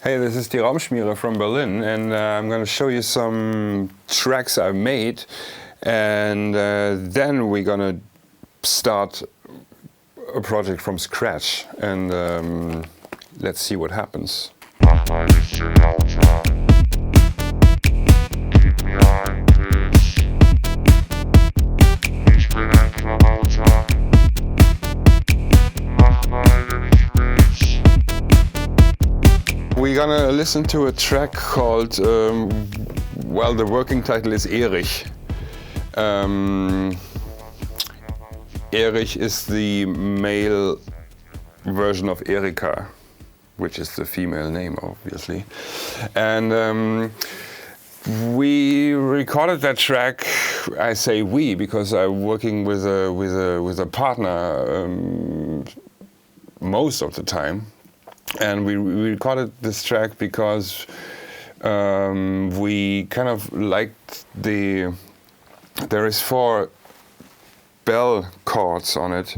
Hey, this is the Raumschmiere from Berlin, and I'm going to show you some tracks I've made, and then we're going to start a project from scratch, and let's see what happens. Mach mal ein bisschen lauter. Gib mir ein Kiss. Ich bin ein Klamauter. Mach mal, denn ich will's. We're gonna listen to a track called, well, the working title is Erich. Erich is the male version of Erika, which is the female name, obviously. And we recorded that track. I say we because I'm working with a partner most of the time. And we recorded this track because we kind of liked there is 4 bell chords on it,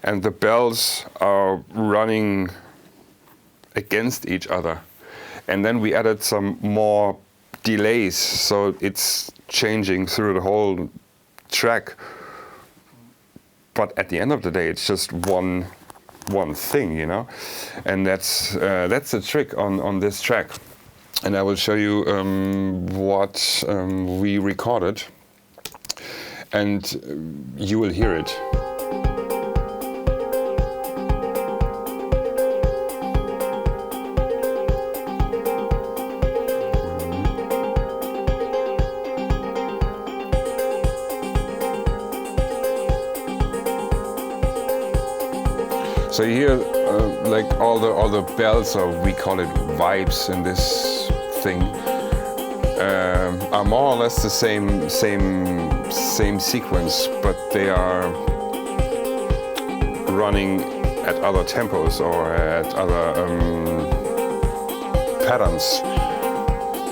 and the bells are running against each other. And then we added some more delays, so it's changing through the whole track. But at the end of the day, it's just one thing, you know, and that's the trick on this track. And I will show you what we recorded, and you will hear it. So you hear like all the bells, or we call it vibes in this thing, are more or less the same sequence, but they are running at other tempos or at other patterns.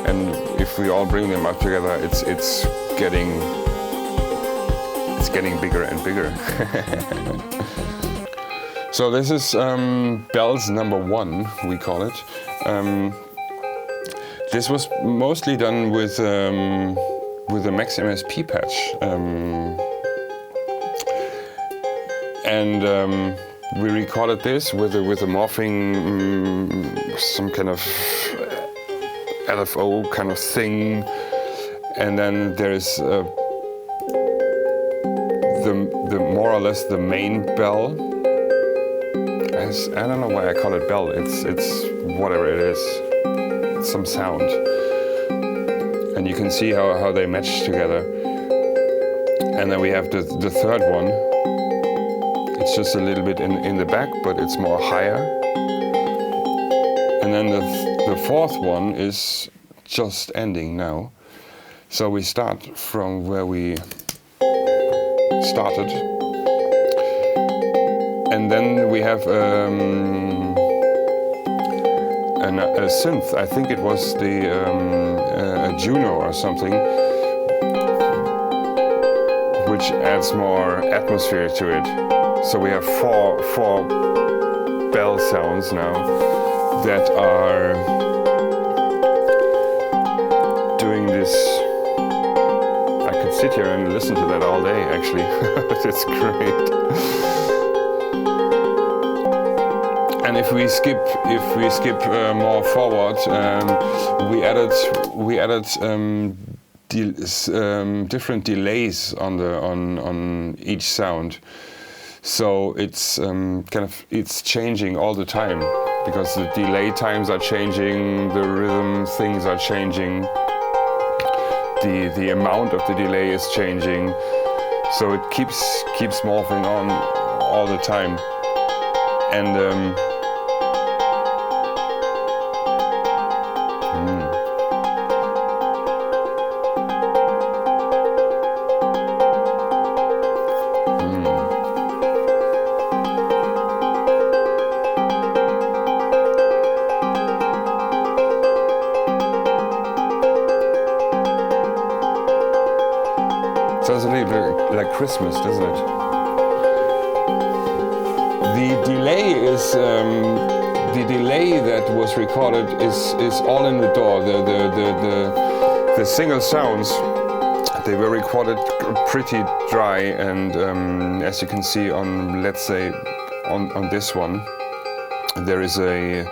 And if we all bring them up together, it's getting bigger and bigger. So this is bells number 1, we call it. This was mostly done with a Max MSP patch, and we recorded this with a morphing, some kind of LFO kind of thing, and then there is the more or less the main bell. I don't know why I call it bell. It's whatever it is. It's some sound, and you can see how they match together. And then we have the third one. It's just a little bit in the back, but it's more higher. And then the fourth one is just ending now. So we start from where we started. And then we have a synth. I think it was a Juno or something, which adds more atmosphere to it. So we have four bell sounds now that are doing this. I could sit here and listen to that all day, actually. It's great. And if we skip more forward, we added different delays on each sound. So it's changing all the time, because the delay times are changing, the rhythm things are changing, the amount of the delay is changing. So it keeps morphing on all the time, and sounds a little bit like Christmas, doesn't it? The delay is the delay that was recorded is all in the DAW. The single sounds, they were recorded pretty dry, and as you can see on, let's say, on this one, there is a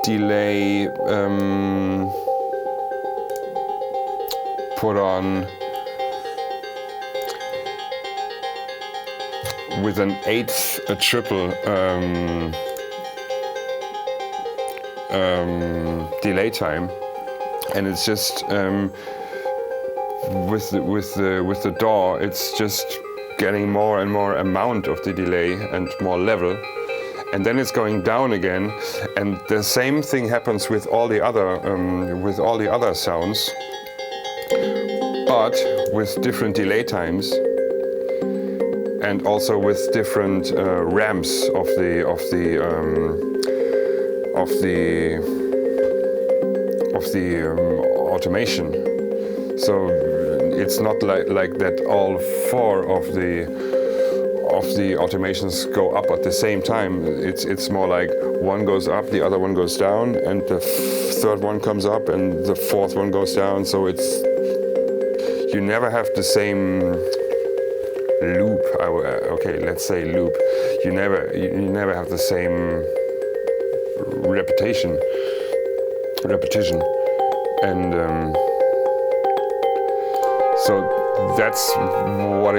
delay put on with an 8th triple delay time, and it's just with the DAW, it's just getting more and more amount of the delay and more level, and then it's going down again, and the same thing happens with all the other sounds, but with different delay times, and also with different ramps of the automation. So it's not like that all 4 of the automations go up at the same time. It's more like one goes up, the other one goes down, and the 3rd one comes up, and the 4th one goes down. So you never have the same loop. Okay, let's say loop. You never have the same repetition, and so that's what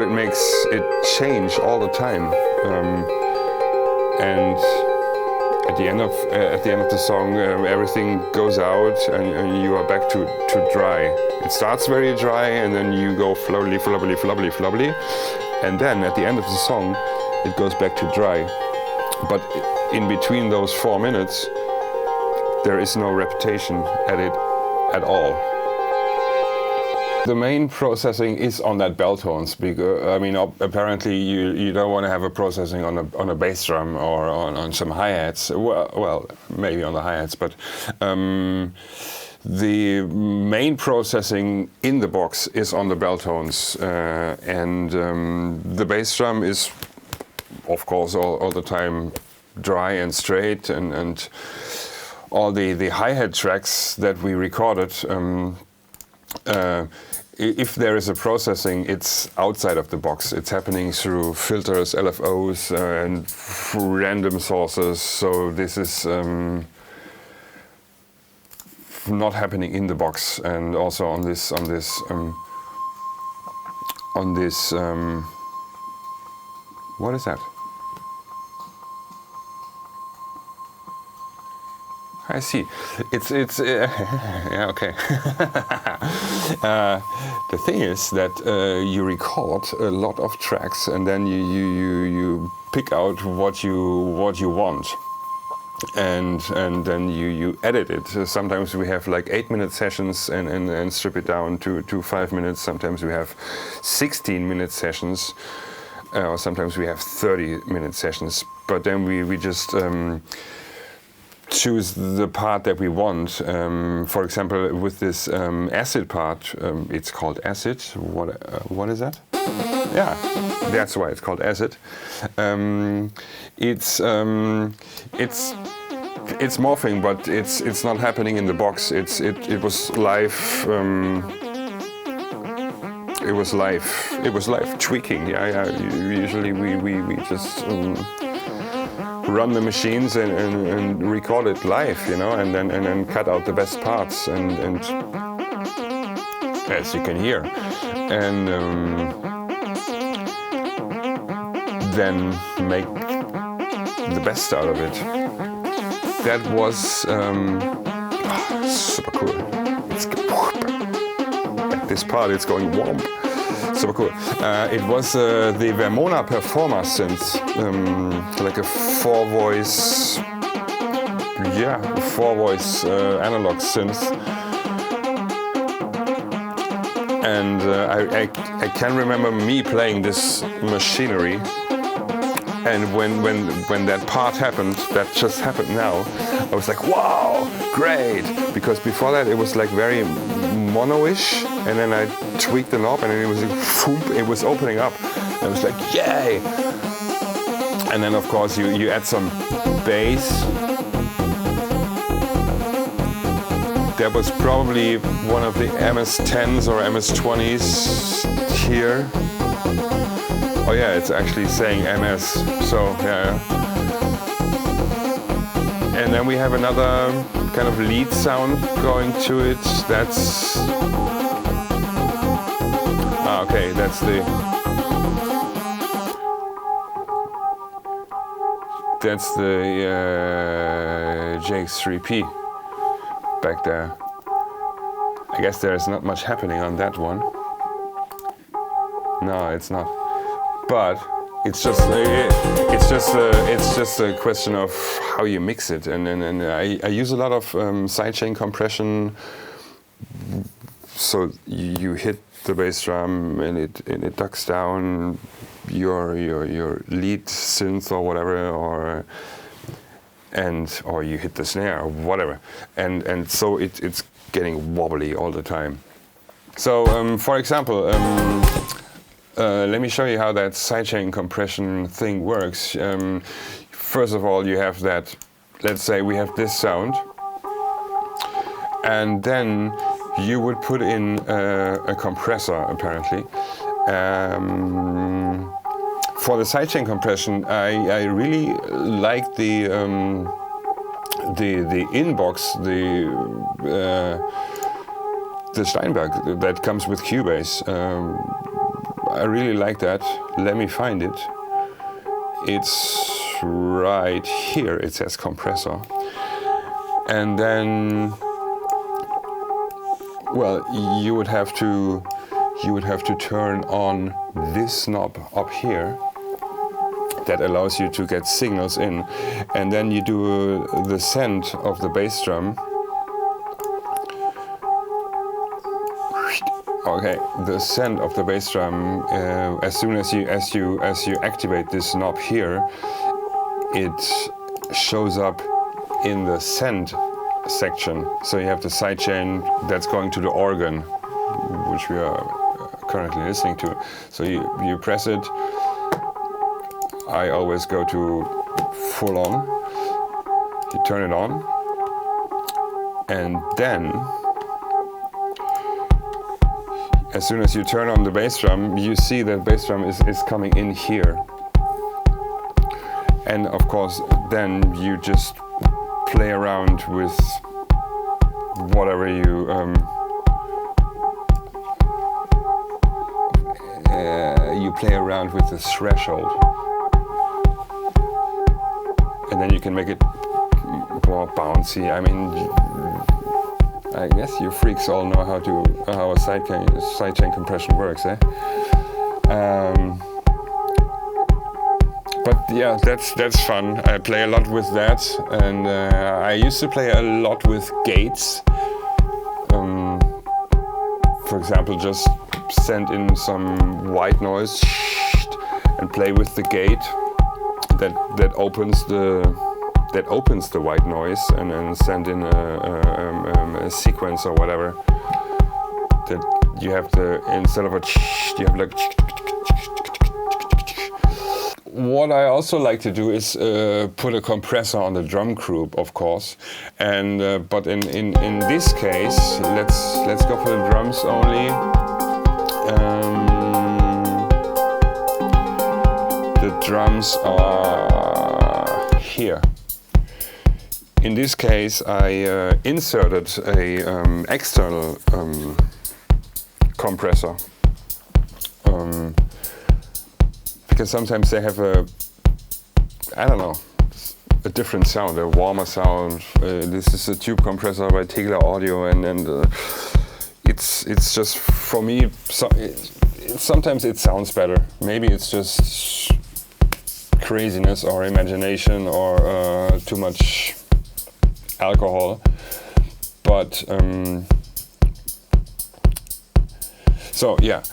it makes it change all the time, and at the end of the song, everything goes out, and you are back to dry. It starts very dry, and then you go flobbly, and then at the end of the song, it goes back to dry. But in between those 4 minutes, there is no repetition at all. The main processing is on that bell tones, because apparently you don't want to have a processing on a bass drum or on some hi-hats. Well, maybe on the hi-hats, but the main processing in the box is on the bell tones, and the bass drum is, of course, all the time dry and straight, and all the hi-hat tracks that we recorded, if there is a processing, it's outside of the box. It's happening through filters, LFOs, and random sources. So this is not happening in the box. And also on this what is that? I see. It's yeah, okay. The thing is that you record a lot of tracks, and then you pick out what you want, and then you edit it. Sometimes we have like 8-minute sessions and strip it down to 5 minutes. Sometimes we have 16-minute sessions, or sometimes we have 30-minute sessions. But then we just choose the part that we want. For example, with this acid part, it's called acid. What is that? Yeah, that's why it's called acid. It's morphing, but it's not happening in the box. It was live. It was live tweaking. Yeah. Usually we just run the machines and record it live, and then cut out the best parts, and as you can hear, and then make the best out of it. That was super cool. At this part, it's going womp. Super cool. It was the Vermona Performer synth, like a 4-voice analog synth. And I can remember me playing this machinery, And when that part happened, that just happened now, I was like, wow, great! Because before that it was like very mono-ish, and then I tweaked the knob and it was like, whoop, it was opening up. And I was like, yay! And then of course you add some bass. That was probably one of the MS-10s or MS-20s here. Oh yeah, it's actually saying MS, so yeah. And then we have another kind of lead sound going to it. That's... okay, that's the... That's the JX3P back there. I guess there's not much happening on that one. No, it's not. But it's just a question of how you mix it, and I use a lot of sidechain compression. So you hit the bass drum and it ducks down your lead synth or whatever, or you hit the snare or whatever, and so it's getting wobbly all the time. So for example, let me show you how that sidechain compression thing works. First of all, you have that, let's say we have this sound, and then you would put in a compressor apparently. For the sidechain compression, I really like the inbox, the Steinberg that comes with Cubase. I really like that. Let me find it. It's right here. It says compressor. And then, well, you would have to turn on this knob up here that allows you to get signals in, and then you do the send of the bass drum. Okay, the send of the bass drum, as soon as you activate this knob here, it shows up in the send section. So you have the sidechain that's going to the organ, which we are currently listening to. So you press it. I always go to full on. You turn it on, and then as soon as you turn on the bass drum, you see that bass drum is coming in here. And of course, then you just play around with whatever you play around with the threshold, and then you can make it more bouncy. I mean, I guess you freaks all know how a sidechain compression works, eh? But yeah, that's fun. I play a lot with that, and I used to play a lot with gates. For example, just send in some white noise and play with the gate that opens the white noise, and then send in a sequence or whatever. That you have instead of you have like. What I also like to do is put a compressor on the drum group, of course, and but in this case, let's go for the drums only. The drums are here. In this case, I inserted a external compressor. Because sometimes they have a different sound, a warmer sound. This is a tube compressor by Tegler Audio, and it's just, for me, sometimes it sounds better. Maybe it's just craziness or imagination or too much alcohol. But so yeah.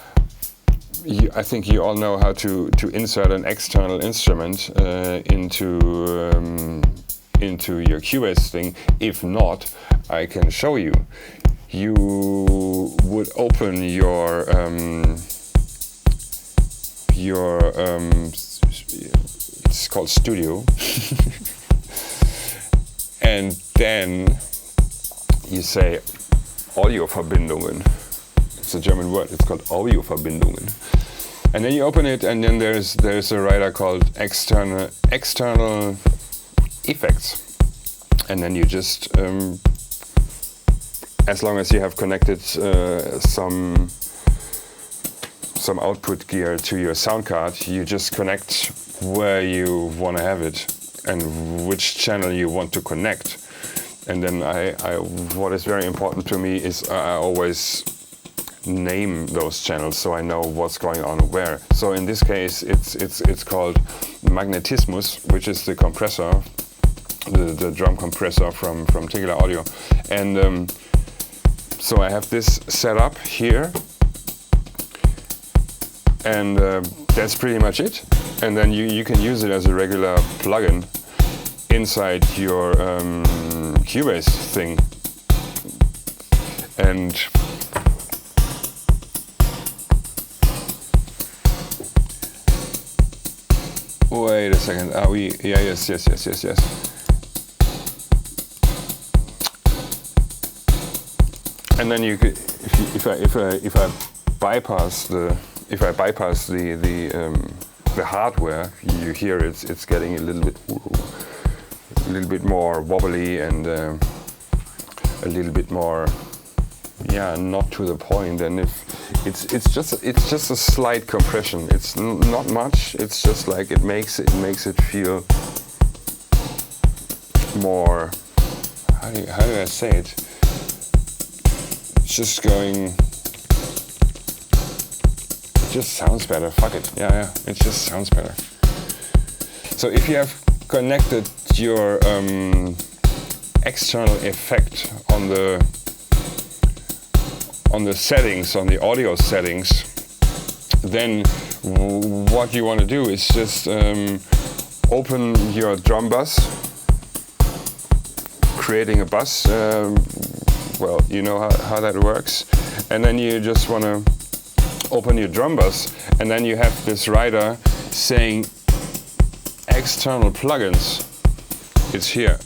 I think you all know how to insert an external instrument into your Cubase thing. If not, I can show you. You would open your it's called Studio, and then you say Audioverbindungen. It's a German word. It's called Audioverbindungen. And then you open it, and then there's a writer called external effects, and then you just as long as you have connected some output gear to your sound card, you just connect where you want to have it and which channel you want to connect. And then what is very important to me is I always name those channels so I know what's going on where. So in this case, it's called Magnetismus, which is the compressor, the drum compressor from Tegeler Audio, and so I have this set up here, and that's pretty much it. And then you can use it as a regular plugin inside your Cubase thing. And wait a second. Yes. And then you could, if I bypass the hardware, you hear it's getting a little bit more wobbly and a little bit more, not to the point. And if it's just a slight compression. It's not much. It's just like it makes it feel more. How do I say it? It's just going. It just sounds better. Fuck it. Yeah. It just sounds better. So if you have connected your external effect on the settings, on the audio settings, then what you want to do is just open your drum bus, creating a bus. Well, you know how that works. And then you just want to open your drum bus, and then you have this rider saying external plugins. It's here.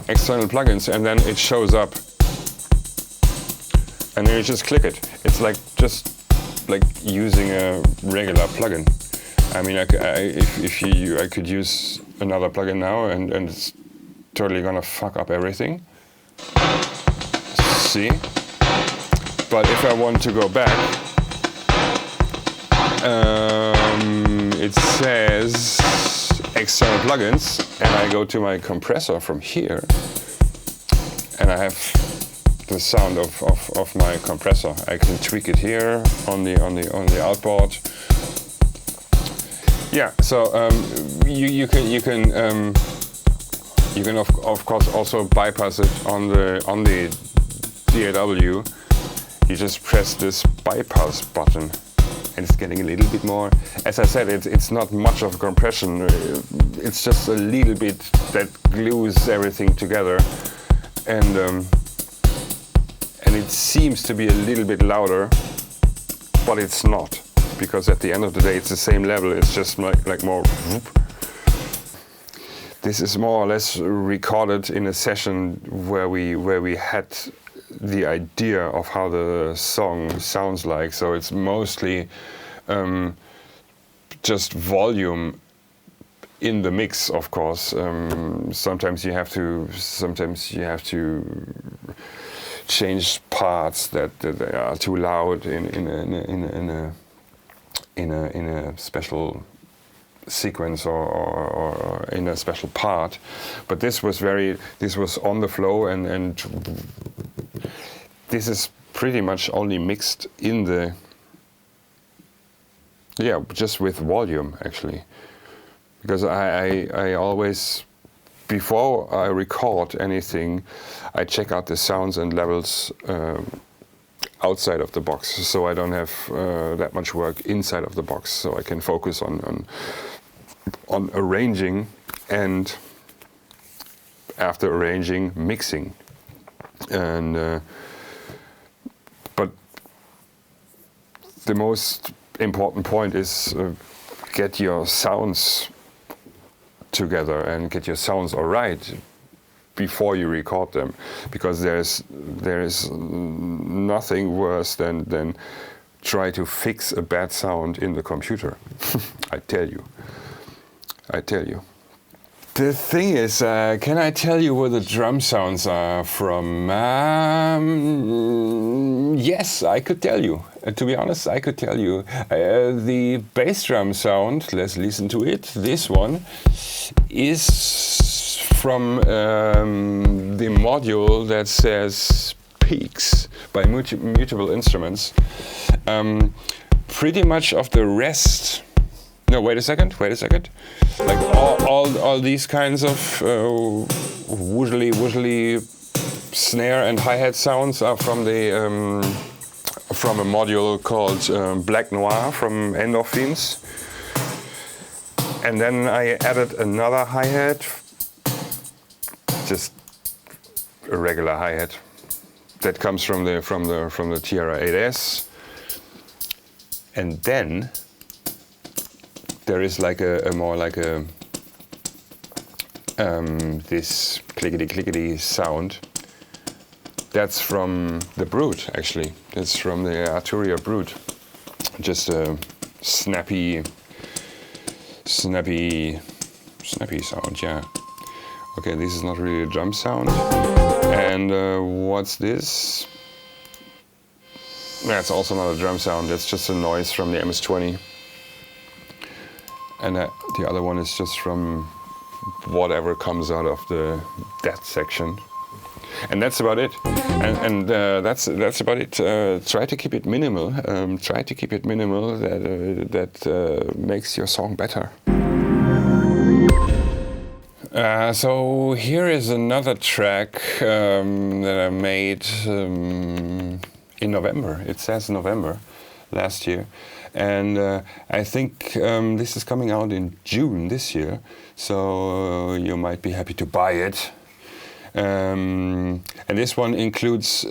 External plugins, and then it shows up. And then you just click it. It's just like using a regular plugin. I mean, I could use another plugin now, and it's totally gonna fuck up everything. See? But if I want to go back, it says external plugins, and I go to my compressor from here, and I have the sound of my compressor. I can tweak it here on the outboard. Yeah, so you can of course also bypass it on the DAW. You just press this bypass button, and it's getting a little bit more. As I said, it's not much of a compression. It's just a little bit that glues everything together, and it seems to be a little bit louder, but it's not, because at the end of the day it's the same level. It's just like more. This is more or less recorded in a session where we had the idea of how the song sounds like. So it's mostly just volume in the mix, of course. Sometimes you have to change parts that are too loud in a special sequence or in a special part. But this was on the flow, and this is pretty much only mixed in the just with volume, actually, because I always, before I record anything, I check out the sounds and levels outside of the box, so I don't have that much work inside of the box, so I can focus on arranging, and after arranging, mixing. And but the most important point is get your sounds together and get your sounds all right before you record them, because there is nothing worse than try to fix a bad sound in the computer. I tell you. The thing is, can I tell you where the drum sounds are from? Yes, I could tell you. To be honest, I could tell you. The bass drum sound, let's listen to it. This one is from the module that says Peaks by Mutable Instruments. Pretty much of the rest. No, wait a second. Like all these kinds of woozly snare and hi-hat sounds are from the from a module called Black Noir from Endorphins. And then I added another hi-hat, just a regular hi-hat that comes from the Tierra 8S. And then there is like a more like a this clickety sound. That's from the Brute, actually. That's from the Arturia Brute. Just a snappy sound, yeah. Okay, this is not really a drum sound. And what's this? That's also not a drum sound. That's just a noise from the MS-20. And the other one is just from whatever comes out of that section. And that's about it. And that's about it. Try to keep it minimal. Try to keep it minimal. That makes your song better. So here is another track that I made in November. It says November last year. And I think this is coming out in June this year, so you might be happy to buy it. And this one includes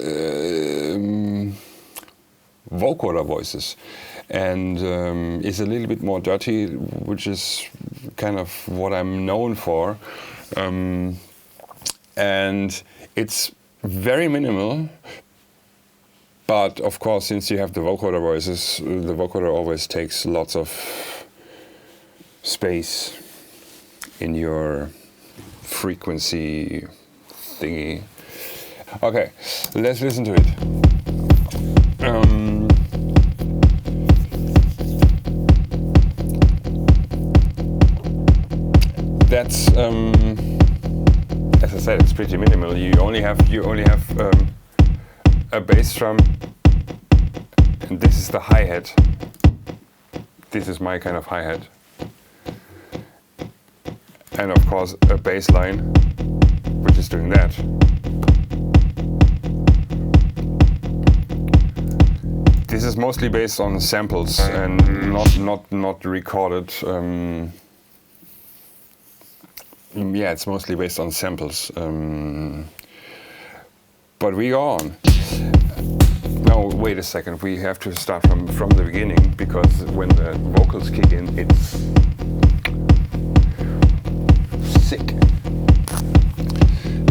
vocoder voices, and is a little bit more dirty, which is kind of what I'm known for. And it's very minimal. But of course, since you have the vocoder voices, the vocoder always takes lots of space in your frequency thingy. Okay, let's listen to it. That's as I said, it's pretty minimal. You only have a bass drum, and this is the hi-hat. This is my kind of hi-hat. And of course a bass line, which is doing that. This is mostly based on samples and not recorded. Yeah, it's mostly based on samples. But we go on. No, wait a second. We have to start from the beginning, because when the vocals kick in, it's sick.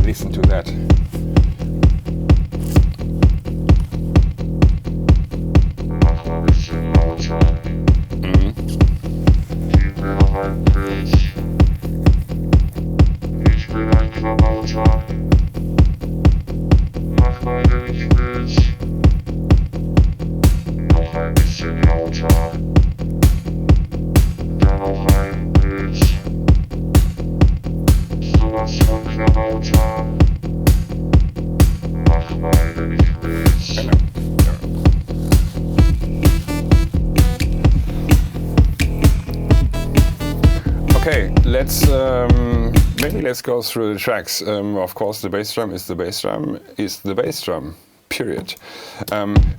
Listen to that. Okay, maybe let's go through the tracks. Of course, the bass drum is the bass drum. period.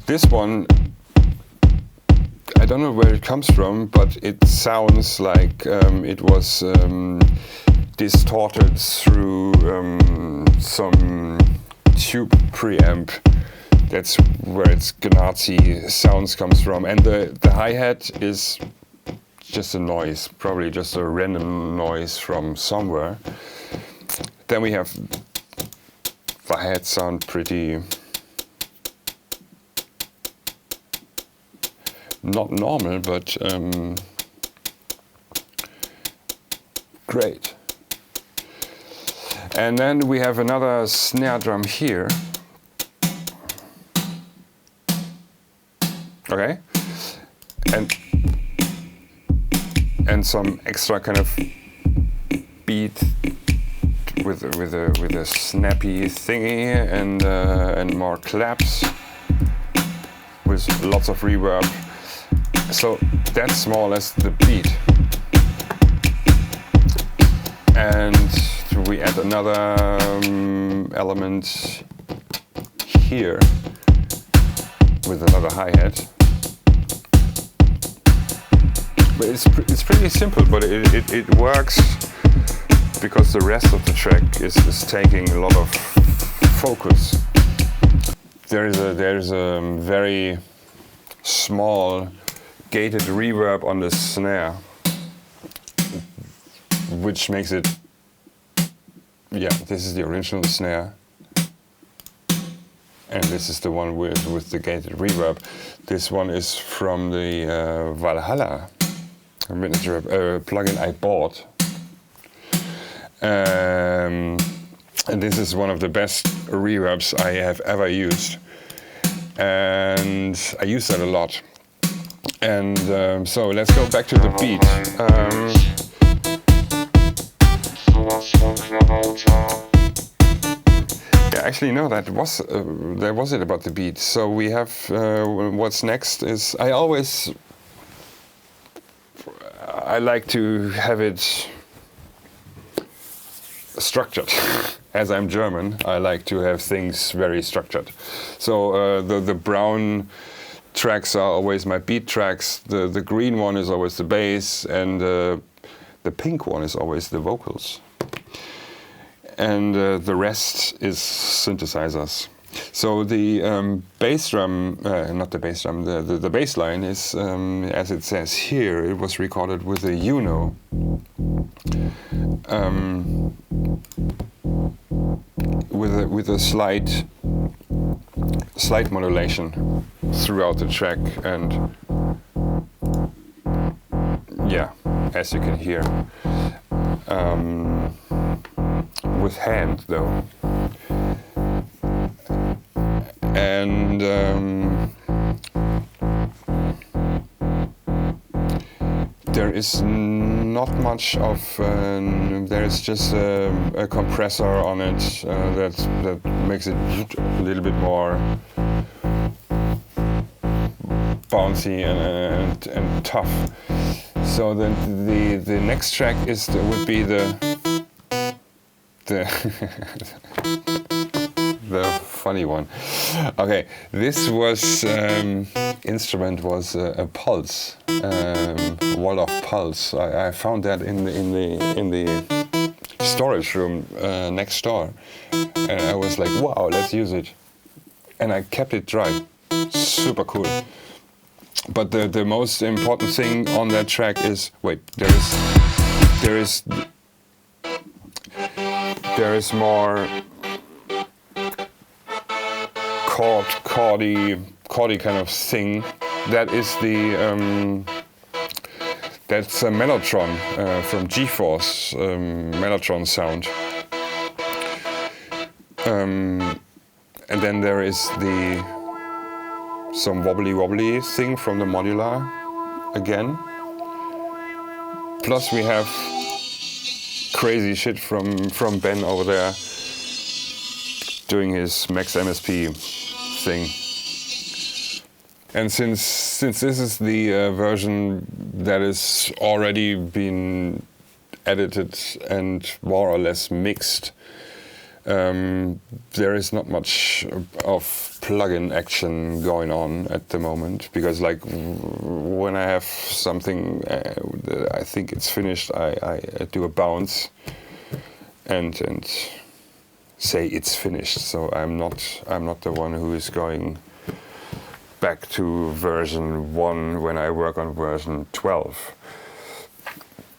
This one, I don't know where it comes from, but it sounds like it was distorted through some tube preamp. That's where its Gnazi sounds comes from. And the hi-hat is just a noise, probably just a random noise from somewhere. Then we have the hi-hat sound pretty not normal, but great. And then we have another snare drum here. Okay, and some extra kind of beat with a snappy thingy and more claps with lots of reverb. So that's more or less the beat. And we add another element here with another hi-hat. But it's pretty simple, but it works because the rest of the track is taking a lot of focus. There's a very small gated reverb on the snare, which makes it, yeah, this is the original snare, and this is the one with the gated reverb. This one is from the Valhalla plugin I bought, and this is one of the best reverbs I have ever used, and I use that a lot. And so let's go back to the beat. Yeah, actually, no, that was it about the beat. So we have what's next is I like to have it structured. As I'm German, I like to have things very structured. So the brown tracks are always my beat tracks. The green one is always the bass, and the pink one is always the vocals. And the rest is synthesizers. So the bass drum, not the bass drum, the bass line is, as it says here, it was recorded with a Uno. With a slight modulation throughout the track, and yeah, as you can hear, with hand though, and there is not much of, there is just a compressor on it that makes it a little bit more bouncy and tough. So the next track would be the funny one. Okay, this was instrument was a pulse, Waldorf pulse. I found that in the storage room next door, and I was like, wow, let's use it. And I kept it dry. Super cool. But the most important thing on that track is, wait, there is more chordy kind of thing. That is that's a mellotron from GeForce, mellotron sound. And then there is some wobbly thing from the modular again. Plus we have crazy shit from Ben over there doing his Max MSP thing. And since this is the version that is already been edited and more or less mixed, There is not much of plugin action going on at the moment, because like when I have something that I think it's finished, I do a bounce and say it's finished. So I'm not the one who is going back to version 1 when I work on version 12.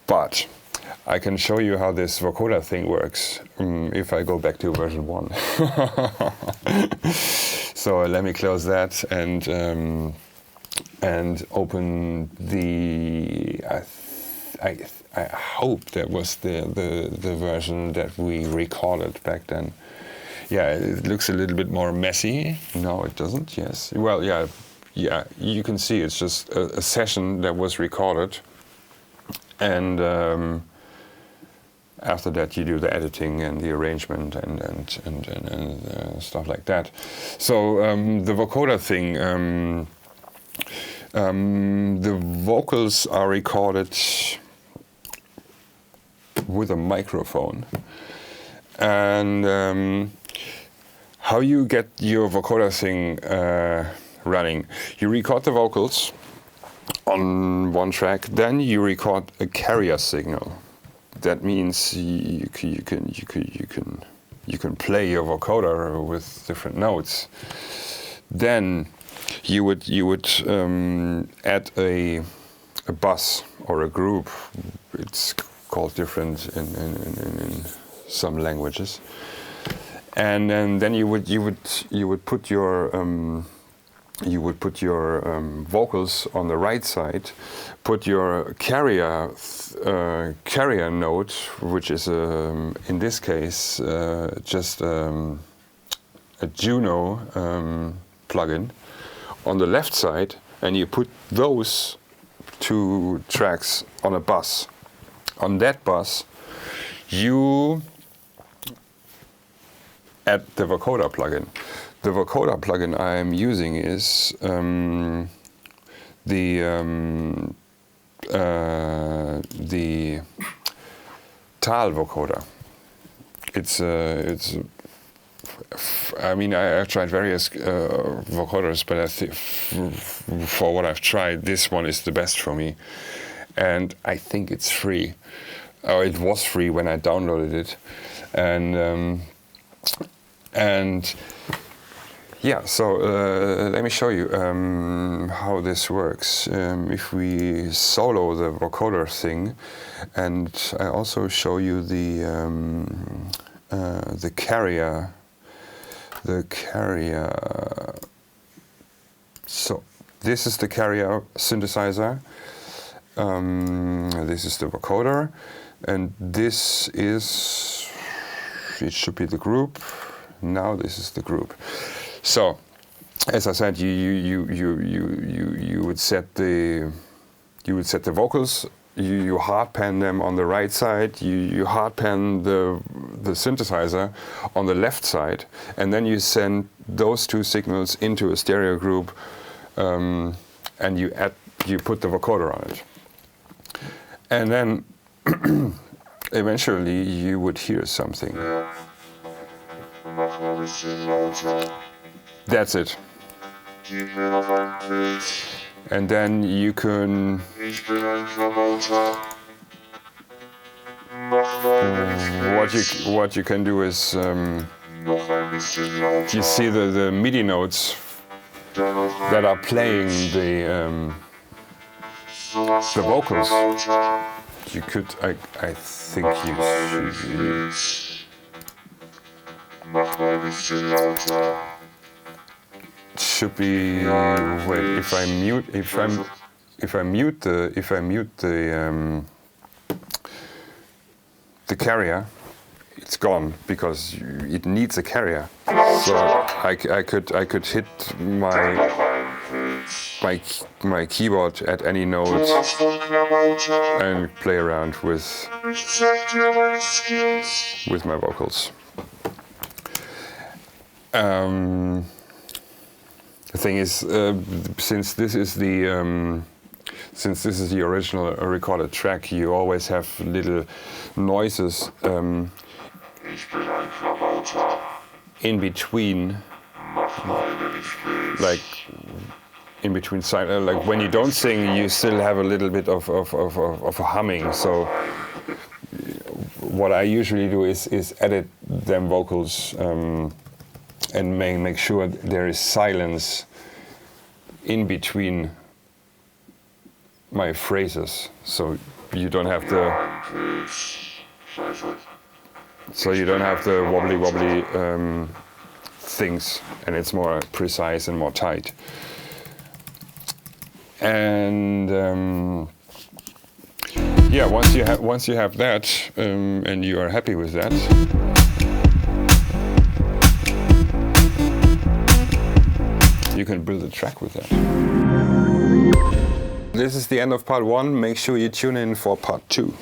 But I can show you how this vocoder thing works if I go back to version 1. So let me close that and open the. I hope that was the version that we recorded back then. Yeah, it looks a little bit more messy. No, it doesn't. Yes. Well, yeah. You can see it's just a session that was recorded, and after that you do the editing and the arrangement and stuff like that. So the vocoder thing. The vocals are recorded with a microphone, and how you get your vocoder thing running. You record the vocals on one track, then you record a carrier signal. That means you can play your vocoder with different notes. Then you would add a bus or a group. It's called different in some languages. And then you would put your vocals on the right side, put your carrier note, which is in this case just a Juno plugin, on the left side, and you put those two tracks on a bus. On that bus, you add the vocoder plugin. The vocoder plugin I am using is the Tal vocoder. It's I mean, I've tried various vocoders, but I think for what I've tried, this one is the best for me. And I think it's free. It was free when I downloaded it, and yeah. So let me show you how this works. If we solo the vocoder thing, and I also show you the carrier. The carrier. So this is the carrier synthesizer. This is the vocoder, and this is. It should be the group. Now this is the group. So, as I said, you would set the vocals. You hard pan them on the right side. You hard pan the synthesizer on the left side, and then you send those two signals into a stereo group, and you put the vocoder on it, and then eventually you would hear something. That's it. And then you can. What you can do is you see the MIDI notes that are playing the vocals. You could, I think you should be. Wait, if I mute the carrier, it's gone because it needs a carrier. So I could hit my keyboard at any note and play around with my vocals. The thing is, since this is the original recorded track, you always have little noises in between, like in between like when you don't sing, you still have a little bit of a humming. So what I usually do is edit them vocals and make sure there is silence in between my phrases, so you don't have the wobbly things, and it's more precise and more tight. And yeah, once you have that, and you are happy with that, you can build a track with that. This is the end of part 1. Make sure you tune in for part 2.